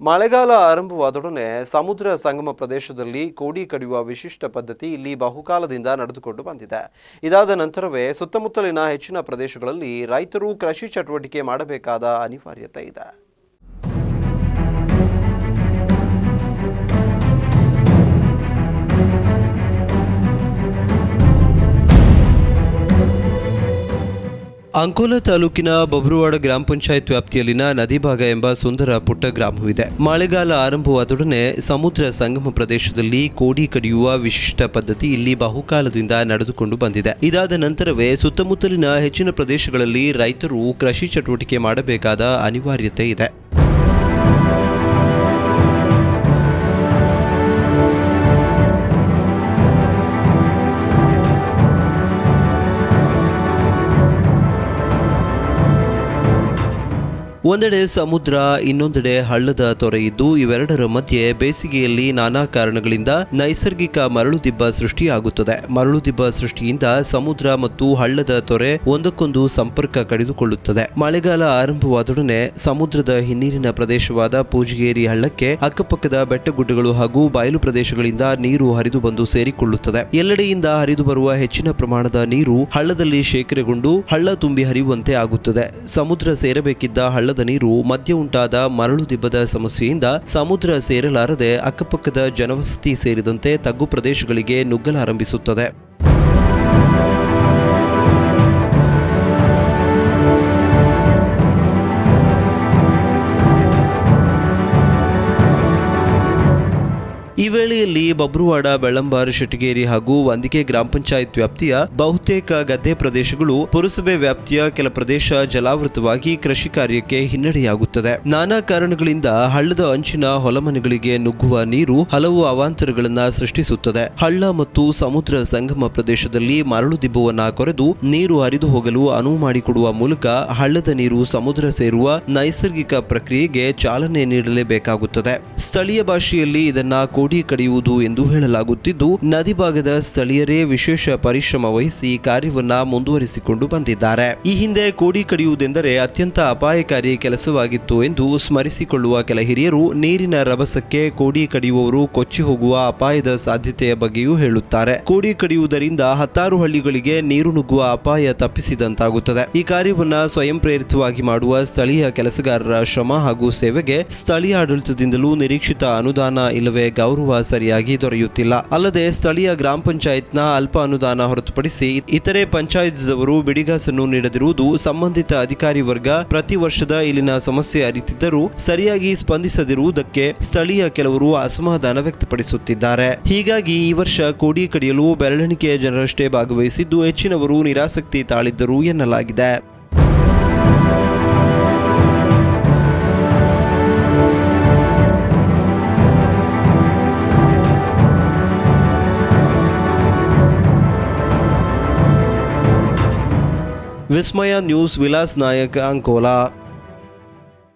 ಮಳೆಗಾಲ ಆರಂಭವಾದೊಡನೆ ಸಮುದ್ರ ಸಂಗಮ ಪ್ರದೇಶದಲ್ಲಿ ಕೋಡಿ ಕಡಿಯುವ ವಿಶಿಷ್ಟ ಪದ್ಧತಿ ಇಲ್ಲಿ ಬಹುಕಾಲದಿಂದ ನಡೆದುಕೊಂಡು ಬಂದಿದೆ. ಇದಾದ ನಂತರವೇ ಸುತ್ತಮುತ್ತಲಿನ ಹೆಚ್ಚಿನ ಪ್ರದೇಶಗಳಲ್ಲಿ ರೈತರು ಕೃಷಿ ಚಟುವಟಿಕೆ ಮಾಡಬೇಕಾದ ಅನಿವಾರ್ಯತೆ ಇದೆ. ಅಂಕೋಲಾ ತಾಲೂಕಿನ ಬಬ್ರುವಾಡ ಗ್ರಾಮ ಪಂಚಾಯತ್ ವ್ಯಾಪ್ತಿಯಲ್ಲಿನ ನದಿಭಾಗ ಎಂಬ ಸುಂದರ ಪುಟ್ಟ ಗ್ರಾಮವಿದೆ. ಮಳೆಗಾಲ ಆರಂಭವಾದೊಡನೆ ಸಮುದ್ರ ಸಂಗಮ ಪ್ರದೇಶದಲ್ಲಿ ಕೋಡಿ ಕಡಿಯುವ ವಿಶಿಷ್ಟ ಪದ್ಧತಿ ಇಲ್ಲಿ ಬಹುಕಾಲದಿಂದ ನಡೆದುಕೊಂಡು ಬಂದಿದೆ. ಇದಾದ ನಂತರವೇ ಸುತ್ತಮುತ್ತಲಿನ ಹೆಚ್ಚಿನ ಪ್ರದೇಶಗಳಲ್ಲಿ ರೈತರು ಕೃಷಿ ಚಟುವಟಿಕೆ ಮಾಡಬೇಕಾದ ಅನಿವಾರ್ಯತೆ ಇದೆ. ಒಂದೆಡೆ ಸಮುದ್ರ, ಇನ್ನೊಂದೆಡೆ ಹಳ್ಳದ ತೊರೆ ಇದ್ದು ಇವೆರಡರ ಮಧ್ಯೆ ಬೇಸಿಗೆಯಲ್ಲಿ ನಾನಾ ಕಾರಣಗಳಿಂದ ನೈಸರ್ಗಿಕ ಮರಳುದಿಬ್ಬ ಸೃಷ್ಟಿಯಾಗುತ್ತದೆ. ಮರಳುದಿಬ್ಬ ಸೃಷ್ಟಿಯಿಂದ ಸಮುದ್ರ ಮತ್ತು ಹಳ್ಳದ ತೊರೆ ಒಂದಕ್ಕೊಂದು ಸಂಪರ್ಕ ಕಡಿದುಕೊಳ್ಳುತ್ತದೆ. ಮಳೆಗಾಲ ಆರಂಭವಾದೊಡನೆ ಸಮುದ್ರದ ಹಿನ್ನೀರಿನ ಪ್ರದೇಶವಾದ ಪೂಜಗೇರಿ ಹಳ್ಳಕ್ಕೆ ಅಕ್ಕಪಕ್ಕದ ಬೆಟ್ಟಗುಡ್ಡಗಳು ಹಾಗೂ ಬಯಲು ಪ್ರದೇಶಗಳಿಂದ ನೀರು ಹರಿದು ಬಂದು ಸೇರಿಕೊಳ್ಳುತ್ತದೆ. ಎಲ್ಲೆಡೆಯಿಂದ ಹರಿದು ಬರುವ ಹೆಚ್ಚಿನ ಪ್ರಮಾಣದ ನೀರು ಹಳ್ಳದಲ್ಲಿ ಶೇಖರಗೊಂಡು ಹಳ್ಳ ತುಂಬಿ ಹರಿಯುವಂತೆ ಆಗುತ್ತದೆ. ಸಮುದ್ರ ಸೇರಬೇಕಿದ್ದ ಹಳ್ಳದ ನೀರು ಮಧ್ಯ ಉಂಟಾದ ಮರಳು ದಿಬ್ಬದ ಸಮಸ್ಯೆಯಿಂದ ಸಮುದ್ರ ಸೇರಲಾರದೆ ಅಕ್ಕಪಕ್ಕದ ಜನವಸತಿ ಸೇರಿದಂತೆ ತಗ್ಗು ಪ್ರದೇಶಗಳಿಗೆ ನುಗ್ಗಲಾರಂಭಿಸುತ್ತದೆ. ಈ ವೇಳೆಯಲ್ಲಿ ಬಬ್ರುವಾಡ, ಬೆಳ್ಳಂಬಾರ್, ಶೆಟ್ಟಗೇರಿ ಹಾಗೂ ವಂದಿಗೆ ಗ್ರಾಮ ಪಂಚಾಯತ್ ವ್ಯಾಪ್ತಿಯ ಬಹುತೇಕ ಗದ್ದೆ ಪ್ರದೇಶಗಳು, ಪುರಸಭೆ ವ್ಯಾಪ್ತಿಯ ಕೆಲ ಪ್ರದೇಶ ಜಲಾವೃತವಾಗಿ ಕೃಷಿ ಕಾರ್ಯಕ್ಕೆ ಹಿನ್ನಡೆಯಾಗುತ್ತದೆ. ನಾನಾ ಕಾರಣಗಳಿಂದ ಹಳ್ಳದ ಅಂಚಿನ ಹೊಲಮನೆಗಳಿಗೆ ನುಗ್ಗುವ ನೀರು ಹಲವು ಅವಾಂತರಗಳನ್ನು ಸೃಷ್ಟಿಸುತ್ತದೆ. ಹಳ್ಳ ಮತ್ತು ಸಮುದ್ರ ಸಂಗಮ ಪ್ರದೇಶದಲ್ಲಿ ಮರಳು ದಿಬ್ಬವನ್ನ ಕೊರೆದು ನೀರು ಹರಿದು ಹೋಗಲು ಅನುವು ಮಾಡಿಕೊಡುವ ಮೂಲಕ ಹಳ್ಳದ ನೀರು ಸಮುದ್ರ ಸೇರುವ ನೈಸರ್ಗಿಕ ಪ್ರಕ್ರಿಯೆಗೆ ಚಾಲನೆ ನೀಡಲೇಬೇಕಾಗುತ್ತದೆ. ಸ್ಥಳೀಯ ಭಾಷೆಯಲ್ಲಿ ಇದನ್ನ ಕೋಡಿ ಕಡಿಯುವುದು ಎಂದು ಹೇಳಲಾಗುತ್ತಿದ್ದು, ನದಿ ಭಾಗದ ಸ್ಥಳೀಯರೇ ವಿಶೇಷ ಪರಿಶ್ರಮ ವಹಿಸಿ ಕಾರ್ಯವನ್ನ ಮುಂದುವರಿಸಿಕೊಂಡು ಬಂದಿದ್ದಾರೆ. ಈ ಹಿಂದೆ ಕೋಡಿ ಕಡಿಯುವುದೆಂದರೆ ಅತ್ಯಂತ ಅಪಾಯಕಾರಿ ಕೆಲಸವಾಗಿತ್ತು ಎಂದು ಸ್ಮರಿಸಿಕೊಳ್ಳುವ ಕೆಲ ಹಿರಿಯರು ನೀರಿನ ರಭಸಕ್ಕೆ ಕೋಡಿ ಕಡಿಯುವವರು ಕೊಚ್ಚಿ ಹೋಗುವ ಅಪಾಯದ ಸಾಧ್ಯತೆಯ ಬಗ್ಗೆಯೂ ಹೇಳುತ್ತಾರೆ. ಕೋಡಿ ಕಡಿಯುವುದರಿಂದ ಹತ್ತಾರು ಹಳ್ಳಿಗಳಿಗೆ ನೀರು ನುಗ್ಗುವ ಅಪಾಯ ತಪ್ಪಿಸಿದಂತಾಗುತ್ತದೆ. ಈ ಕಾರ್ಯವನ್ನ ಸ್ವಯಂ ಪ್ರೇರಿತವಾಗಿ ಮಾಡುವ ಸ್ಥಳೀಯ ಕೆಲಸಗಾರರ ಶ್ರಮ ಹಾಗೂ ಸೇವೆಗೆ ಸ್ಥಳೀಯ ಆಡಳಿತದಿಂದಲೂ ನಿರೀಕ್ಷಿತ ಅನುದಾನ ಇಲ್ಲವೇ ಗೌರವ ಸರಿಯಾಗಿ ದೊರೆಯುತ್ತಿಲ್ಲ. ಅಲ್ಲದೆ ಸ್ಥಳೀಯ ಗ್ರಾಮ ಪಂಚಾಯತ್ನ ಅಲ್ಪ ಅನುದಾನ ಹೊರತುಪಡಿಸಿ ಇತರೆ ಪಂಚಾಯತ್ದವರು ಬಿಡಿಗಾಸನ್ನು ನೀಡದಿರುವುದು ಸಂಬಂಧಿತ ಅಧಿಕಾರಿ ವರ್ಗ ಪ್ರತಿ ವರ್ಷದ ಇಲ್ಲಿನ ಸಮಸ್ಯೆ ಅರಿತಿದ್ದರೂ ಸರಿಯಾಗಿ ಸ್ಪಂದಿಸದಿರುವುದಕ್ಕೆ ಸ್ಥಳೀಯ ಕೆಲವರು ಅಸಮಾಧಾನ ವ್ಯಕ್ತಪಡಿಸುತ್ತಿದ್ದಾರೆ. ಹೀಗಾಗಿ ಈ ವರ್ಷ ಕೋಡಿ ಕಡಿಯಲು ಬೆರಳೆಣಿಕೆಯ ಜನರಷ್ಟೇ ಭಾಗವಹಿಸಿದ್ದು ಹೆಚ್ಚಿನವರು ನಿರಾಸಕ್ತಿ ತಾಳಿದ್ದರು ಎನ್ನಲಾಗಿದೆ. ವಿಸ್ಮಯ ನ್ಯೂಸ್, ವಿಲಾಸ್ ನಾಯಕ್, ಅಂಕೋಲಾ.